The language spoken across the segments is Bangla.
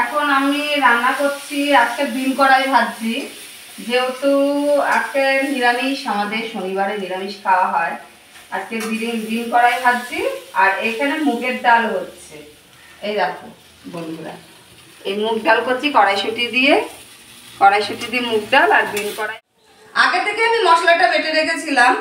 এখন আমি রান্না করছি, আজকে ডিম কড়াই ভাজছি। যেহেতু আজকে নিরামিষ, আমাদের শনিবারে নিরামিষ খাওয়া হয়, আজকে ডিম কড়াই ভাজছি। আর এখানে মুগের ডাল হচ্ছে, এই দেখো বন্ধুরা, এই মুগ ডাল করছি কড়াইশুঁটি দিয়ে মুগ ডাল আর ডিম কড়াই। আগে থেকে আমি মশলাটা বেটে রেখেছিলাম,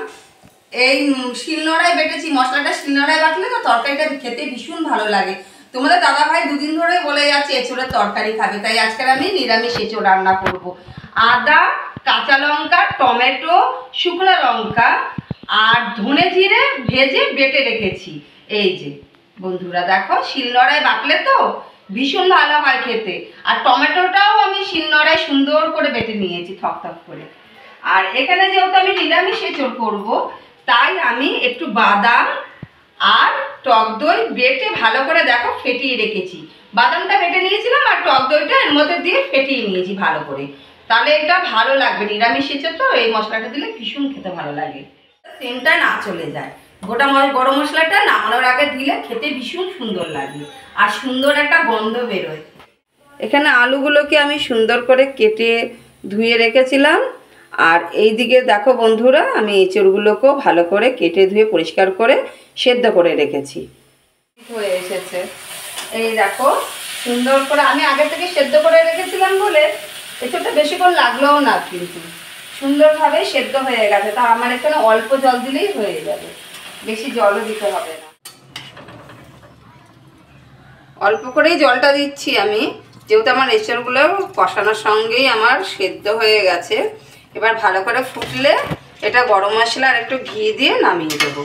এই শিলনোড়ায় বেটেছি। মশলাটা শিলনোড়ায় বাটলে তো তরকারিটা খেতে ভীষণ ভালো লাগে। তোমাদের দাদা ভাই দুদিন ধরে বলে যাচ্ছে এঁচোড়ের তরকারি খাবে, তাই আজকে আমি নিরামিষ এঁচোড় রান্না করব। আদা, কাঁচা লঙ্কা, টমেটো, শুকনো লঙ্কা আর ধনে জিরে ভেজে বেটে রেখেছি। এই যে বন্ধুরা দেখো, শিলনোড়ায় বাটলে তো ভীষণ ভালো হয় খেতে। আর টমেটোটাও আমি শিলনোড়ায় সুন্দর করে বেটে নিয়েছি থক করে। আর এখানে যেহেতু আমি নিরামিষ এঁচোড় করবো, তাই আমি একটু বাদাম আর টক দই বেটে ভালো করে দেখো ফেটিয়ে রেখেছি। বাদামটা বেটে নিয়েছিলাম আর টক দইটা এর মধ্যে দিয়ে ফেটিয়ে নিয়েছি ভালো করে, তাহলে এটা ভালো লাগবে। নিরামিষ এঁচোড় তো এই মশলাটা দিলে ভীষণ খেতে ভালো লাগে, সেন্টটা না চলে যায়। গোটা গরম মশলাটা নামানোর আগে দিলে খেতে ভীষণ সুন্দর লাগে আর সুন্দর একটা গন্ধ বেরোয়। এখানে আলুগুলোকে আমি সুন্দর করে কেটে ধুয়ে রেখেছিলাম। আর এই দিকে দেখো বন্ধুরা, আমি এঁচোড়গুলোকেও ভালো করে কেটে ধুয়ে পরিষ্কার করে সেদ্ধ করে রেখেছি। হয়ে এসেছে, এই দেখো সুন্দর করে আমি আগে থেকে সেদ্ধ করে রেখেছিলাম বলে এঁচোড়টা বেশিক্ষণ লাগলোও না, কিন্তু সুন্দরভাবে সেদ্ধ হয়ে গেছে। তা আমার এখানে অল্প জল দিলেই হয়ে যাবে, বেশি জলও দিতে হবে না। অল্প করেই জলটা দিচ্ছি আমি, যেহেতু আমার এঁচোড়গুলো কষানোর সঙ্গেই আমার সেদ্ধ হয়ে গেছে। এবার ভালো করে ফুটলে এটা গরম মশলা আর একটু ঘি দিয়ে নামিয়ে দেবো।